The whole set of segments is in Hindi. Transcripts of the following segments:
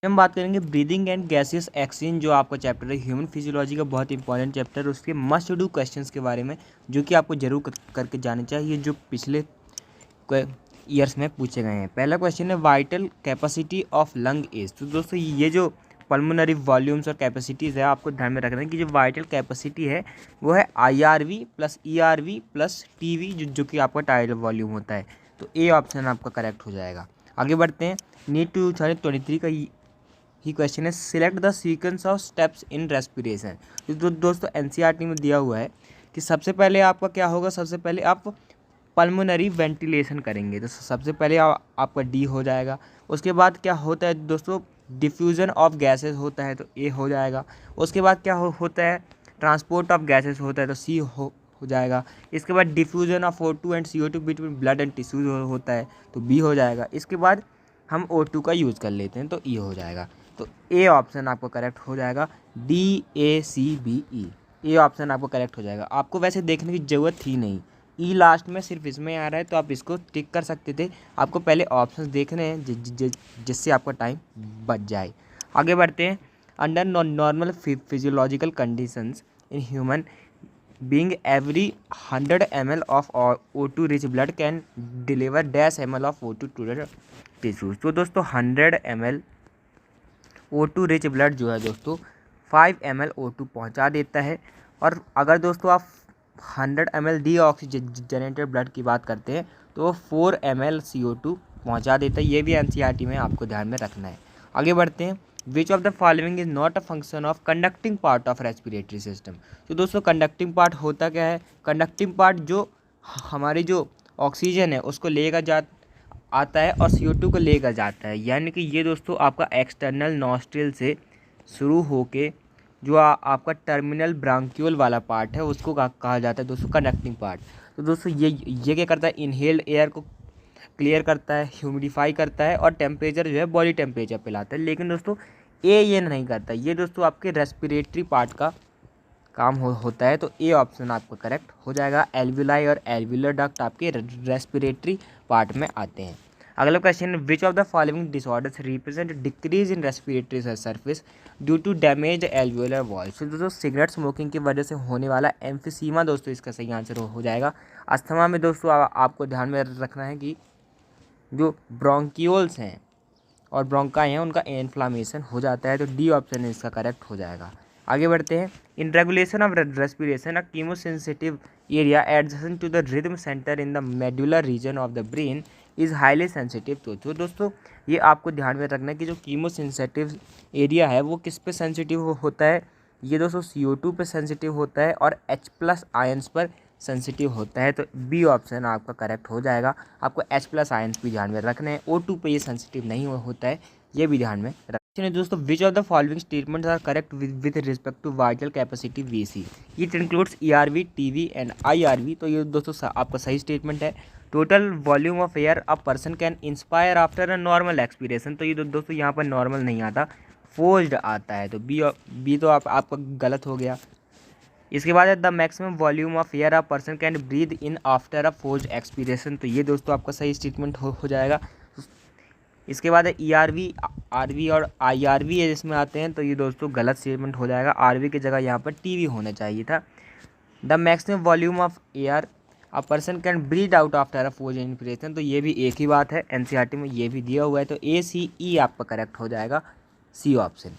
हम बात करेंगे ब्रीदिंग एंड गैसेस एक्सचेंज, जो आपका चैप्टर है ह्यूमन फिजियोलॉजी का बहुत इंपॉर्टेंट चैप्टर, उसके मस्ट डू क्वेश्चंस के बारे में जो कि आपको जरूर करके जाने चाहिए, जो पिछले ईयर्स में पूछे गए हैं। पहला क्वेश्चन है vital capacity of lung is. तो दोस्तों ये जो पल्मोनरी वॉल्यूम्स और कैपेसिटीज़ है, आपको ध्यान में रखना है कि जो वाइटल कैपेसिटी है वो है IRV plus ERV plus TV, जो कि आपका टाइडल वॉल्यूम होता है। तो ए ऑप्शन आपका करेक्ट हो जाएगा। आगे बढ़ते हैं। नीट 2023 का ही क्वेश्चन है select the sequence of steps in respiration. तो दोस्तों NCERT में दिया हुआ है कि सबसे पहले आपका क्या होगा, सबसे पहले आप पल्मोनरी वेंटिलेशन करेंगे, तो सबसे पहले आपका डी हो जाएगा। उसके बाद क्या होता है दोस्तों, डिफ्यूज़न ऑफ गैसेस होता है, तो ए हो जाएगा। उसके बाद क्या होता है, ट्रांसपोर्ट ऑफ गैसेस होता है, तो सी हो जाएगा। इसके बाद diffusion of O2 and CO2 between blood and tissues होता है, तो बी हो जाएगा। इसके बाद हम O2 का यूज़ कर लेते हैं, तो ई हो जाएगा। तो ए ऑप्शन आपको करेक्ट हो जाएगा, DACBE। ए ऑप्शन आपको करेक्ट हो जाएगा। आपको वैसे देखने की ज़रूरत थी नहीं, ई लास्ट में सिर्फ इसमें आ रहा है, तो आप इसको टिक कर सकते थे। आपको पहले ऑप्शंस देखने हैं जिससे आपका टाइम बच जाए। आगे बढ़ते हैं। Under normal physiological conditions in human being every 100 ml of O2 rich blood can deliver dash ml of O2 to the tissues. तो दोस्तों 100 ml O2 रिच ब्लड जो है दोस्तों 5 ml O2 पहुंचा देता है। और अगर दोस्तों आप 100 ml डी ऑक्सीजनेटेड ब्लड की बात करते हैं तो वो 4 ml CO2 पहुंचा देता है। ये भी NCERT में आपको ध्यान में रखना है। आगे बढ़ते हैं। विच of the following is not a function of conducting part of respiratory system. तो दोस्तों कंडक्टिंग पार्ट होता क्या है, कंडक्टिंग पार्ट जो हमारी जो ऑक्सीजन है उसको लेकर आता है और CO2 को लेकर जाता है। यानी कि ये दोस्तों आपका एक्सटर्नल नॉस्ट्रिल से शुरू होके जो आपका टर्मिनल ब्रांक्यूल वाला पार्ट है उसको कहा जाता है दोस्तों कंडक्टिंग पार्ट। तो दोस्तों ये क्या करता है, इनहेल्ड एयर को क्लियर करता है, ह्यूमिडिफाई करता है और टेम्परेचर जो है बॉडी टेम्परेचर पे लाता है। लेकिन दोस्तों ये नहीं करता, ये दोस्तों आपके रेस्पिरेटरी पार्ट का काम होता है। तो ए ऑप्शन आपका करेक्ट हो जाएगा। एल्वुलाई और एल्वुलर डक्ट आपके रेस्पिरेटरी पार्ट में आते हैं। अगला question, which of the following disorders represent decrease in respiratory surface due to damage alveolar walls. तो दोस्तों सिगरेट स्मोकिंग की वजह से होने वाला एम्फीसीमा दोस्तों इसका सही आंसर हो जाएगा। अस्थमा में दोस्तों आपको ध्यान में रखना है कि जो ब्रोंकियोल्स हैं और ब्रोंकाई हैं उनका इन्फ्लामेशन हो जाता है, तो डी ऑप्शन इसका करेक्ट हो जाएगा। आगे बढ़ते हैं। In regulation of respiration a chemosensitive area adjacent to the rhythm centre in the medullar region of the brain is highly sensitive. तो दोस्तों ये आपको ध्यान में रखना है कि जो कीमोसेंसिटिव एरिया है वो किस पे सेंसिटिव होता है, ये दोस्तों CO2 पे सेंसिटिव होता है और H+ आयंस पर सेंसिटिव होता है। तो बी ऑप्शन आपका करेक्ट हो जाएगा। आपको H+ आयंस भी ध्यान में रखने हैं, O2 पे ये सेंसिटिव नहीं होता है, ये भी ध्यान में रखना है दोस्तों। Which of the following statements are correct with respect to vital capacity VC। It includes ERV, TV and IRV। तो ये दोस्तों आपका सही स्टेटमेंट है। Total volume of air a person can inspire after a normal expiration. तो ये दोस्तों यहाँ पर नॉर्मल नहीं आता, फोर्स्ड आता है, तो बी तो आपका गलत हो गया। इसके बाद है the maximum volume of air a person can breathe in after a forced expiration. तो ये दोस्तों आपका सही स्टेटमेंट हो जाएगा। इसके बाद है ERV, RV और IRV है जिसमें आते हैं, तो ये दोस्तों गलत स्टेटमेंट हो जाएगा। RV की जगह यहाँ पर TV होना चाहिए था। The maximum volume of air a person can breathe out after a forced inspiration. तो ये भी एक ही बात है, NCERT में ये भी दिया हुआ है, तो ACE आपका करेक्ट हो जाएगा, सी ऑप्शन।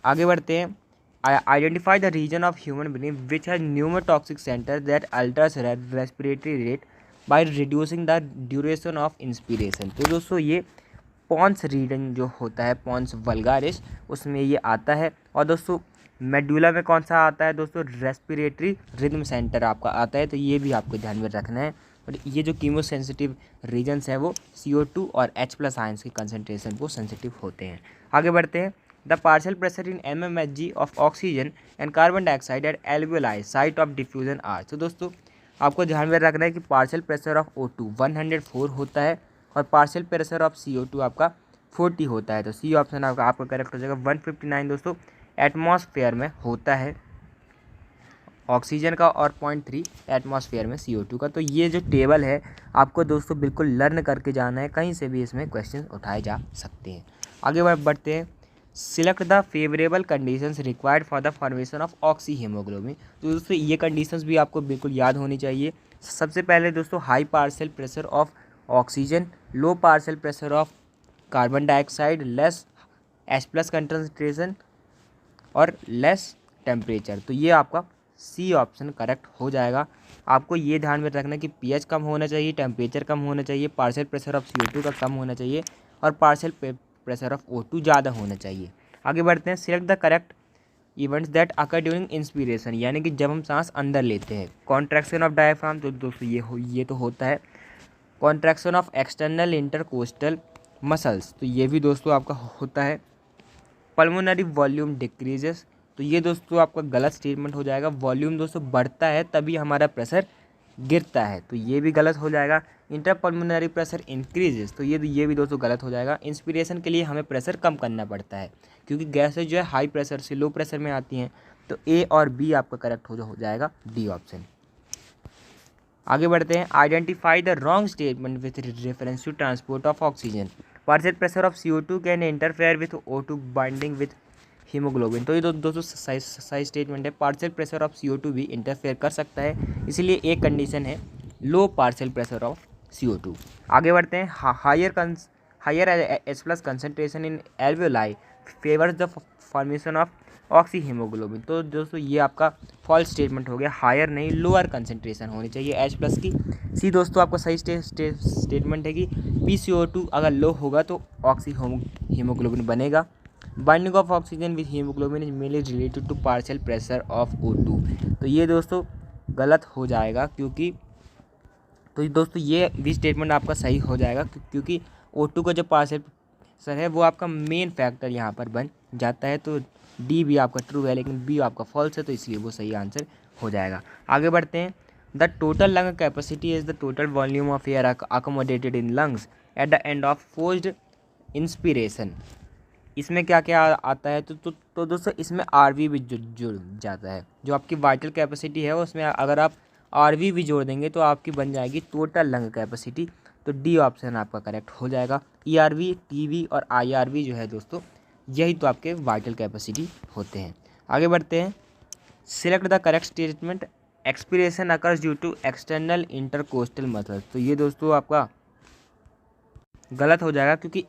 आगे बढ़ते हैं। Identify the region of human brain which has pneumotaxic centre that alters respiratory rate by reducing the duration of inspiration. तो दोस्तों ये पॉन्स रीजन जो होता है, पॉन्स वल्गारिस, उसमें ये आता है। और दोस्तों मेडुला में कौन सा आता है दोस्तों, रेस्पिरेटरी रिदम सेंटर आपका आता है, तो ये भी आपको ध्यान में रखना है। और ये जो कीमोसेंसिटिव रीजन्स हैं वो CO2 और H+ आयंस की कंसनट्रेशन वो सेंसिटिव होते हैं। आगे बढ़ते हैं। The partial pressure in mmHg of oxygen and carbon dioxide at alveoli site of diffusion are. तो दोस्तों आपको ध्यान में रखना है कि पार्शियल प्रेशर ऑफ O2 104 होता है और पार्शियल प्रेशर ऑफ CO2 आपका 40 होता है, तो सी ऑप्शन आपका करेक्ट हो जाएगा। 159 दोस्तों एटमॉस्फेयर में होता है ऑक्सीजन का और 0.3 एटमॉस्फेयर में CO2 का। तो ये जो टेबल है आपको दोस्तों बिल्कुल लर्न करके जाना है, कहीं से भी इसमें क्वेश्चन उठाए जा सकते हैं। आगे बढ़ते हैं। Select the favourable conditions required for the formation of oxy haemoglobin. तो दोस्तों ये कंडीशंस भी आपको बिल्कुल याद होनी चाहिए। सबसे पहले दोस्तों high partial pressure of oxygen, low partial pressure of carbon dioxide, less H+ concentration और लेस टेम्परेचर। तो ये आपका सी ऑप्शन करेक्ट हो जाएगा। आपको ये ध्यान में रखना कि pH कम होना चाहिए, टेम्परेचर कम होना चाहिए, पार्शियल प्रेशर ऑफ CO2 का कम होना चाहिए और पार्शियल प्रेशर ऑफ O2 ज़्यादा होना चाहिए। आगे बढ़ते हैं। Select the correct events that occur during inspiration, यानी कि जब हम सांस अंदर लेते हैं। कॉन्ट्रैक्शन ऑफ डायफ्राम, तो दोस्तों ये तो होता है। Contraction of external intercostal muscles, तो ये भी दोस्तों आपका होता है। पल्मोनरी वॉल्यूम डिक्रीजेस, तो ये दोस्तों आपका गलत स्टेटमेंट हो जाएगा। वॉल्यूम दोस्तों बढ़ता है तभी हमारा प्रेशर गिरता है, तो ये भी गलत हो जाएगा। इंटर पल्मोनरी प्रेशर इंक्रीजेस, तो ये भी दोस्तों गलत हो जाएगा। इंस्पिरेशन के लिए हमें प्रेशर कम करना पड़ता है क्योंकि गैसेज जो है हाई प्रेशर से लो प्रेशर में आती हैं। तो ए और बी आपका करेक्ट हो जाएगा, डी ऑप्शन। आगे बढ़ते हैं। Identify the wrong statement with reference to transport of oxygen. Partial pressure of CO2 can interfere with O2 binding with haemoglobin, तो ये दोस्तों सही स्टेटमेंट है। पार्शियल प्रेशर ऑफ CO2 भी इंटरफेयर कर सकता है, इसीलिए एक कंडीशन है लो पार्शियल प्रेशर ऑफ CO2। आगे बढ़ते हैं। Higher H+ concentration in alveoli favours the formation of oxy haemoglobin, तो दोस्तों ये आपका फॉल्स स्टेटमेंट हो गया। हायर नहीं, लोअर कंसंट्रेशन होनी चाहिए H+ की। सी दोस्तों आपका सही स्टेटमेंट है कि PCO2 अगर लो होगा तो ऑक्सी हीमोग्लोबिन बनेगा। Binding of oxygen with haemoglobin is mainly related to partial pressure of O2, तो ये दोस्तों गलत हो जाएगा क्योंकि तो दोस्तों ये भी स्टेटमेंट आपका सही हो जाएगा क्योंकि O2 का जो पार्शियल प्रेशर है वो आपका मेन फैक्टर यहाँ पर बन जाता है। तो डी भी आपका ट्रू है लेकिन बी आपका फॉल्स है, तो इसलिए वो सही आंसर हो जाएगा। आगे बढ़ते हैं। The total lung capacity is the total volume of air accommodated in lungs at the end of forced inspiration. इसमें क्या क्या आता है तो दोस्तों इसमें RV भी जुड़ जाता है। जो आपकी वाइटल कैपेसिटी है उसमें अगर आप RV भी जोड़ देंगे तो आपकी बन जाएगी टोटल लंग कैपेसिटी, तो डी ऑप्शन आपका करेक्ट हो जाएगा। ERV, TV और IRV जो है दोस्तों यही तो आपके वाइटल कैपेसिटी होते हैं। आगे बढ़ते हैं। Select the correct statement. Expiration occurs due to external intercostal muscles, तो ये दोस्तों आपका गलत हो जाएगा क्योंकि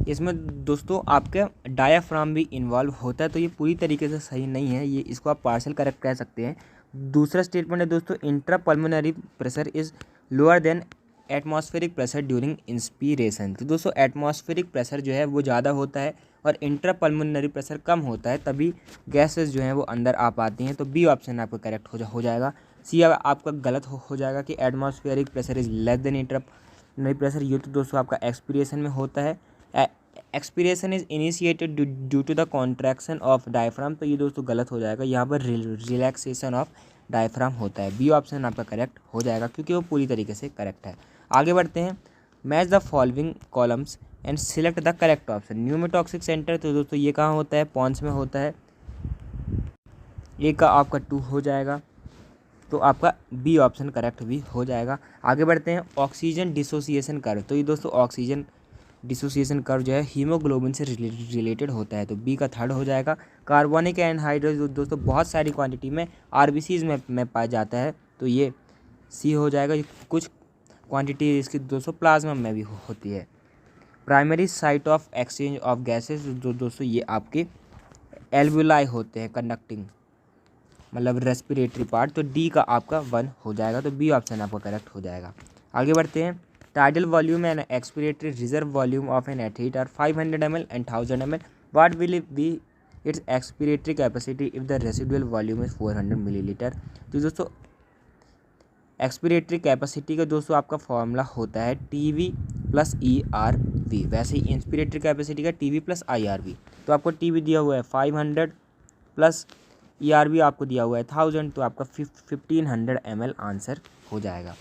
इसमें दोस्तों आपका डायाफ्राम भी इन्वॉल्व होता है, तो ये पूरी तरीके से सही नहीं है। ये इसको आप पार्शियल करेक्ट कह सकते हैं। दूसरा स्टेटमेंट है दोस्तों intra pulmonary pressure is lower than atmospheric pressure during inspiration, तो दोस्तों एटमॉस्फेरिक प्रेशर जो है वो ज़्यादा होता है और इंट्रा पल्मोनरी प्रेशर कम होता है, तभी गैसेस जो हैं वो अंदर आ पाती हैं। तो बी ऑप्शन आपका करेक्ट हो जाएगा। सी आपका गलत हो जाएगा कि atmospheric pressure is less than intra pulmonary pressure, ये तो दोस्तों आपका एक्सपीरेशन में होता है। Expiration is initiated due to the contraction of diaphragm, तो ये दोस्तों गलत हो जाएगा। यहाँ पर रिलैक्सेशन ऑफ डायफ्राम होता है। बी ऑप्शन आपका करेक्ट हो जाएगा क्योंकि वो पूरी तरीके से करेक्ट है। आगे बढ़ते हैं। Match the following columns and select the correct option. Pneumotaxic centre, तो दोस्तों ये कहाँ होता है? पॉन्स में होता है। ए का आपका 2 हो जाएगा, तो आपका बी ऑप्शन करेक्ट भी हो जाएगा। आगे बढ़ते हैं। ऑक्सीजन डिसोसिएशन कर्व, तो ये दोस्तों ऑक्सीजन डिसोसिएशन कर्व जो है हीमोग्लोबिन से रिलेटेड होता है, तो बी का 3rd हो जाएगा। कार्बोनिक एनहाइड्रेट दोस्तों बहुत सारी क्वांटिटी में RBCs में पाया जाता है, तो ये सी हो जाएगा। कुछ क्वांटिटी इसकी दोस्तों प्लाज्मा में भी होती है। Primary site of exchange of gases, दोस्तों ये आपके एल्वुलाई होते हैं, कंडक्टिंग मतलब रेस्पिरेटरी पार्ट, तो डी का आपका 1 हो जाएगा, तो बी ऑप्शन आपका करेक्ट हो जाएगा। आगे बढ़ते हैं। Tidal volume and expiratory reserve volume of an athlete are 500 ml and 1000 ml, what will be its expiratory capacity if the residual volume is 400 millilitre. तो दोस्तों एक्सपिरेटरी कैपेसिटी का दोस्तों आपका फॉर्मूला होता है TV + ERV, वैसे ही इंस्पिरेटरी कैपेसिटी का TV + IRV। तो आपको TV दिया हुआ है 500 प्लस ERV आपको दिया हुआ है 1000, तो आपका 1500 ml आंसर हो जाएगा।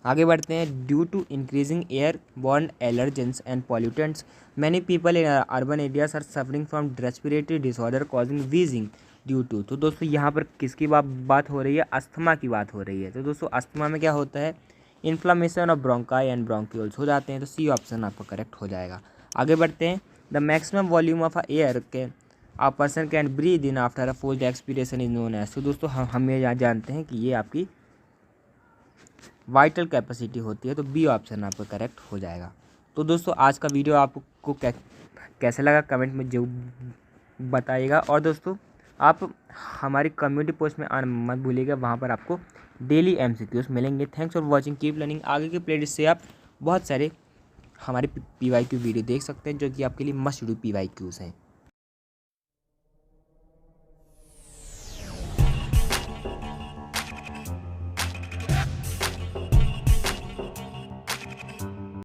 आगे बढ़ते हैं। Due to increasing air borne allergens and pollutants many people in urban areas are suffering from respiratory disorder causing wheezing due to, तो दोस्तों यहाँ पर किसकी बात हो रही है? अस्थमा की बात हो रही है। तो दोस्तों अस्थमा में क्या होता है? Inflammation of bronchi and bronchioles हो जाते हैं। तो सी ऑप्शन आपका करेक्ट हो जाएगा। आगे बढ़ते हैं। The maximum volume of air के a person can breathe in after a forced expiration is known as. तो दोस्तों हम ये जानते हैं कि ये आपकी वाइटल कैपेसिटी होती है। तो बी ऑप्शन आपका करेक्ट हो जाएगा। तो दोस्तों आज का वीडियो आपको कैसे लगा कमेंट में जरूर बताइएगा। और दोस्तों आप हमारी कम्युनिटी पोस्ट में आना मत भूलिएगा, वहाँ पर आपको डेली MCQs मिलेंगे। Thanks for watching, keep learning. आगे के प्लेलिस्ट से आप बहुत सारे हमारे PYQ वीडियो देख सकते हैं जो कि आपके लिए मस्ट डू PYQs हैं।